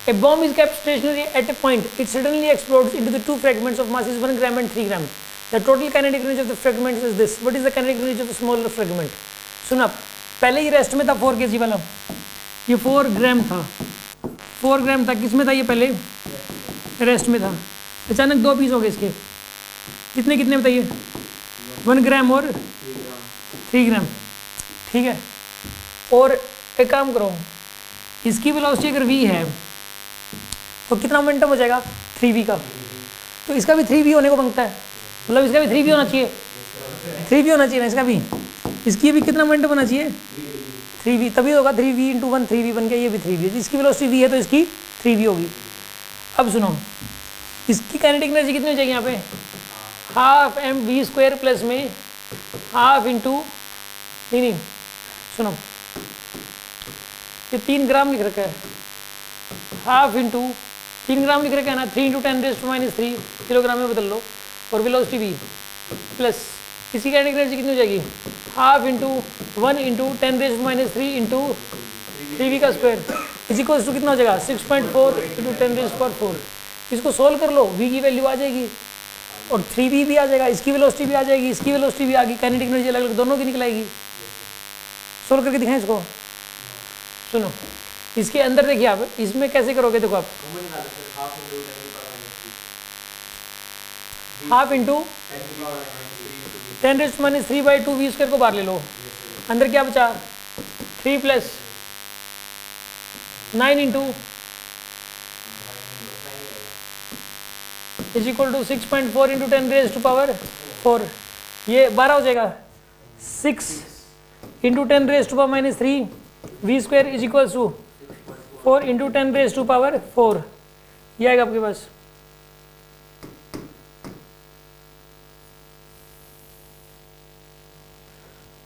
A bomb is kept stationary at a point. It suddenly explodes into the two fragments of masses 1 gram and 3 gram. The total kinetic energy of the fragments is this. What is the kinetic energy of the smaller fragment? सुना, पहले ये rest में था 4 kg वाला, ये 4 ग्राम था, 4 ग्राम था, किस में था ये पहले? रेस्ट में था। अचानक 2 पीस हो गए इसके, कितने कितने बताइए? 1 ग्राम और 3 ग्राम, ठीक है। और एक काम करो, इसकी वेलोसिटी अगर v है तो कितना मोमेंटम हो जाएगा? 3v का। तो इसका भी 3v होने को मांगता है, मतलब इसका भी 3v होना चाहिए, 3v होना चाहिए ना इसका भी। इसकी भी कितना मोमेंटम होना चाहिए? 3v, तभी होगा 3v इंटू 1, 3v बन गया, ये भी 3v। इसकी वेलोसिटी v है तो इसकी 3v होगी। अब सुनो, इसकी काइनेटिक एनर्जी कितनी हो जाएगी यहाँ पे? हाफ mv² प्लस में हाफ इंटू, नहीं सुनो, ये 3 ग्राम लिख रखा है, हाफ इंटू 3 ग्राम लिख रखा है ना, 3 × 10⁻³ किलोग्राम में बदल लो, और वेलोसिटी v प्लस इसकी काइनेटिक एनर्जी कितनी हो जाएगी? हाफ इंटू 1 × 10⁻³ इंटू 3v का स्क्वायर इज इक्वल्स टू कितना हो जाएगा? 6.4 × 10⁻⁴। इसको सोल्व कर लो, v की वैल्यू आ जाएगी और 3v भी आ जाएगा, इसकी वेलोसिटी भी आ जाएगी, इसकी वेलोसिटी भी आ गई, काइनेटिक एनर्जी अलग अलग दोनों की निकल आएगी। सोल्व करके दिखाएं इसको। सुनो, इसके अंदर देखिए आप, इसमें कैसे करोगे? देखो आप, हाफ इंटू 10⁻³ को बाहर ले लो, अंदर क्या बचा? 3 plus 9 into is equal to 6.4 × 10⁻⁴। ये 12 हो जाएगा। 6 × 10⁻³ v² इज इक्वल टू 4 × 10⁻⁴। ये आएगा आपके पास।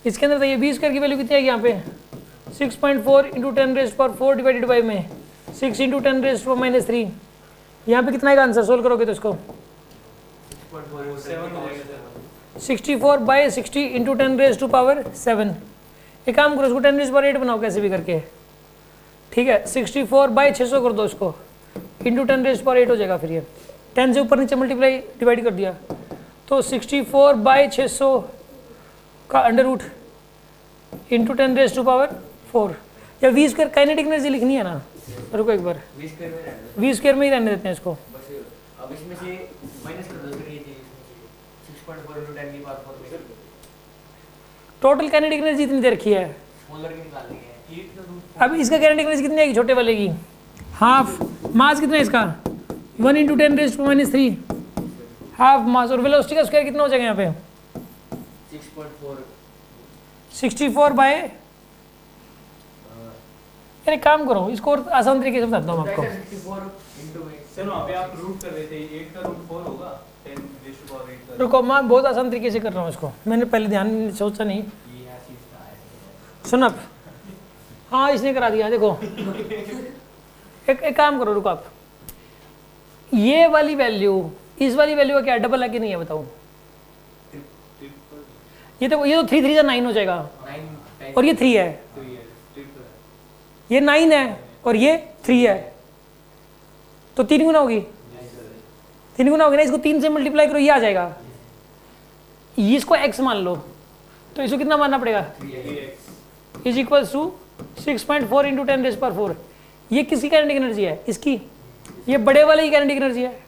इसके अंदर ये v² की वैल्यू कितनी आएगी यहाँ पे? 6.4 × 10⁻⁴ डिवाइडेड बाई में 6 × 10⁻³ यहाँ पे कितना आएगा आंसर? सोल्व करोगे तो इसको 64/60 × 10⁻⁷। एक काम करो, इसको 10⁻8 बनाओ कैसे भी करके, ठीक है। 64/600 कर दो इसको, इंटू 10⁻8 हो जाएगा। फिर ये 10 से ऊपर नीचे मल्टीप्लाई डिवाइड कर दिया तो 64/600 का अंडर रूट इंटू 10⁻⁴। या v² काइनेटिक एनर्जी लिखनी है ना, रुको एक बार, v² में ही रहने देते हैं इसको। अब इसमें से माइनस कर दो, फिर ये 6.4 × 10⁻⁴। टोटल काइनेटिक एनर्जी इतनी दे रखी है, स्मॉलर की निकालनी है। अब इसका काइनेटिक एनर्जी कितनी आएगी? छोटे वाले की हाफ। मास कितना है इसका? 1 × 10⁻³ हाफ मास। और वेलोसिटी का स्क्वायर कितना हो जाएगा यहाँ पे? 6.4। 64 बाय, यानी काम करो, इसको और आसान तरीके से बताता हूँ आपको। 64 × 8। चलो अभी आप रूट कर रहे थे, 8 का रूट 4 होगा, 10⁻8 का। रुको, मैं बहुत आसान तरीके से कर रहा हूँ इसको, मैंने पहले ध्यान सोचा नहीं। सुन अब, हाँ इसने करा दिया, देखो एक काम करो, रुको आप, ये वाली वैल्यू इस वाली वैल्यू का क्या डबल है कि नहीं है बताओ? ये तो 3 3 9 हो जाएगा, और ये 3 है, ये 9 है और ये 3 है, तो 3 गुना होगी, 3 गुना होगी ना। इसको 3 से मल्टीप्लाई करो, ये आ जाएगा। इसको x मान लो, तो इसको कितना मानना पड़ेगा? Is equal to 6.4 × 10⁻⁴। ये किसकी काइनेटिक एनर्जी है? इसकी। ये बड़े वाले की काइनेटिक एनर्जी है,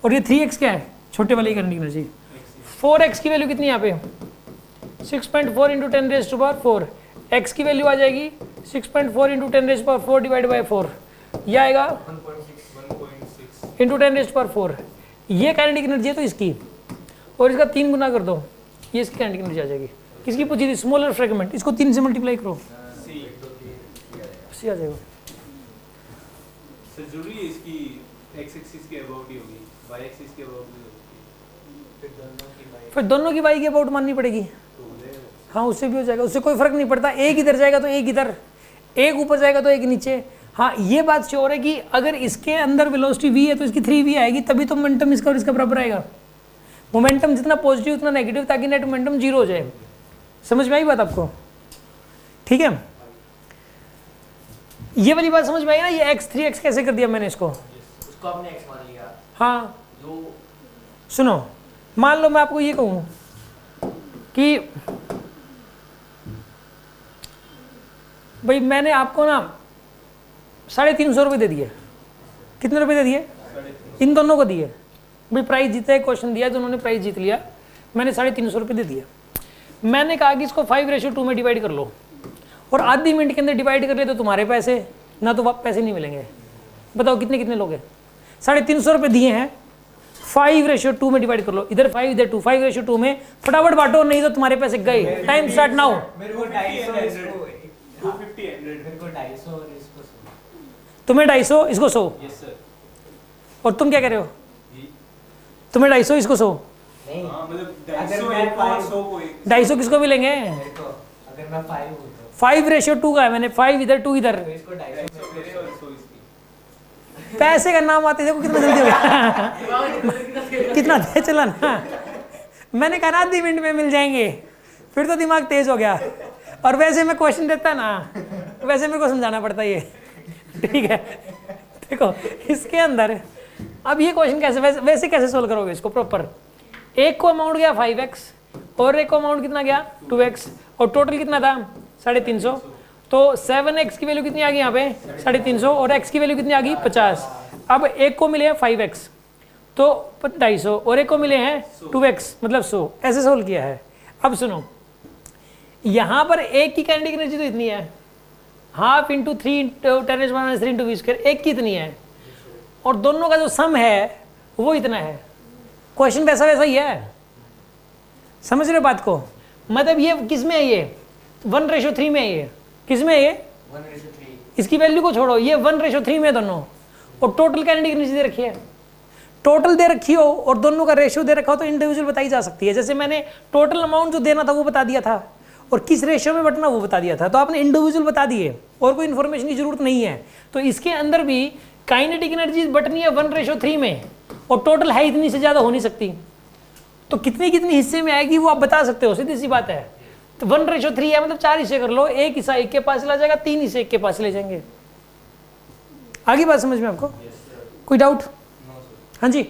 और ये 3x क्या है? छोटे वाले की काइनेटिक एनर्जी। 4x की वैल्यू कितनी है यहाँ पे? 6.4 × 10⁻⁴। x की वैल्यू आ जाएगी 6.4 × 10⁻⁴ डिवाइड बाई 4, ये आएगा 1.6 × 10⁻⁴। ये काइनेटिक एनर्जी है तो इसकी, और इसका 3 गुना कर दो, ये इसकी काइनेटिक एनर्जी आ जाएगी। किसकी पूछी थी? Smaller fragment. इसको 3 से मल्टीप्लाई करो, सी आ जाएगा। सर जरूरी है इसकी x एक्सिस के अबाउट ही होगी, y एक्सिस के अबाउट नहीं होगी? फिर दोनों की y के अबाउट माननी पड़ेगी। हाँ उससे भी हो जाएगा, उससे कोई फर्क नहीं पड़ता। एक इधर जाएगा तो एक इधर, एक ऊपर जाएगा तो एक नीचे। हाँ ये बात श्योर है कि अगर इसके अंदर वेलोसिटी v है तो इसकी 3v आएगी, तभी तो मोमेंटम इसका और इसका बराबर आएगा। मोमेंटम जितना पॉजिटिव उतना नेगेटिव, ताकि नेट मोमेंटम 0 हो जाए। समझ में आई बात आपको? ठीक है। ये वाली बात समझ में आई ना, ये x 3x कैसे कर दिया मैंने इसको, उसको आपने x मान लिया, हाँ जो सुनो, मान लो मैं आपको ये कहूँ कि भाई मैंने आपको ना 350 रुपये दे दिए, कितने रुपए दे दिए, इन दोनों को दिए, भाई प्राइस जीता है, क्वेश्चन दिया तो उन्होंने प्राइस जीत लिया, मैंने 350 रुपये दे दिया। मैंने कहा कि इसको 5:2 में डिवाइड कर लो और आधी मिनट के अंदर डिवाइड कर ले तो तुम्हारे पैसे ना तो पैसे नहीं मिलेंगे। बताओ कितने कितने लोग हैं, 350 रुपये दिए हैं, 5:2 में डिवाइड कर लो, इधर 5 इधर 2, 5:2 में फटाफट बांटो, नहीं तो तुम्हारे पैसे गए। Time start now. मेरे को 250 तुम्हें 250 इसको 100, यस सर। और तुम क्या कह रहे हो, तुम्हें 250 इसको 100, नहीं हाँ मतलब अगर मैं 250 किसको मिलेंगे, मेरे को अगर मैं 5 हूँ तो 5:2 का है मैंने, 5 इधर 2 इधर, इसको 250 मेरे और 100 इसकी। पैसे का नाम आते देखो कितना जल्दी हो गया कितना तेज चला ना, मैंने कहा आधी मिनट में मिल जाएंगे, फिर तो दिमाग तेज हो गया। और वैसे मैं क्वेश्चन देता ना, वैसे मेरे को समझाना पड़ता ये, ठीक है। देखो इसके अंदर अब ये क्वेश्चन कैसे वैसे कैसे सोल्व करोगे इसको प्रॉपर, एक को अमाउंट गया 5x और एक को अमाउंट कितना गया 2x और टोटल कितना था 350, तो 7x की वैल्यू कितनी आ गई यहाँ पे 350 और x की वैल्यू कितनी आ गई 50। अब एक को मिले हैं 5x तो 250 और एक को मिले हैं 2x मतलब 100, ऐसे सोल्व किया है। अब सुनो, यहाँ पर एक की काइनेटिक एनर्जी तो इतनी है, हाफ इंटू 3 × 10⁻³ इंटू v², एक की इतनी है, और दोनों का जो सम है वो इतना है। क्वेश्चन वैसा वैसा ही है, समझ रहे हो बात को, मतलब ये किस में है, ये 1:3 में है, ये किस में है, ये 1:3। इसकी वैल्यू को छोड़ो, ये 1:3 में है दोनों, और टोटल काइनेटिक एनर्जी दे रखी है, टोटल दे रखी हो और दोनों का रेशियो दे रखा हो तो इंडिविजुअल बताई जा सकती है। जैसे मैंने टोटल अमाउंट जो देना था वो बता दिया था और किस रेशियो में बटना वो बता दिया था, तो आपने इंडिविजुअल बता दिए और कोई इन्फॉर्मेशन की जरूरत नहीं है। तो इसके अंदर भी काइनेटिक एनर्जी बटनी है 1:3 में और टोटल है इतनी से ज़्यादा हो नहीं सकती, तो कितनी कितनी हिस्से में आएगी वो आप बता सकते हो, सीधी सी बात है। तो 1:3 है मतलब 4 हिस्से कर लो, एक हिस्सा एक के पास चला जाएगा, 3 हिस्से एक के पास चले जाएंगे। आगे बात समझ में आपको, कोई डाउट? हाँ जी।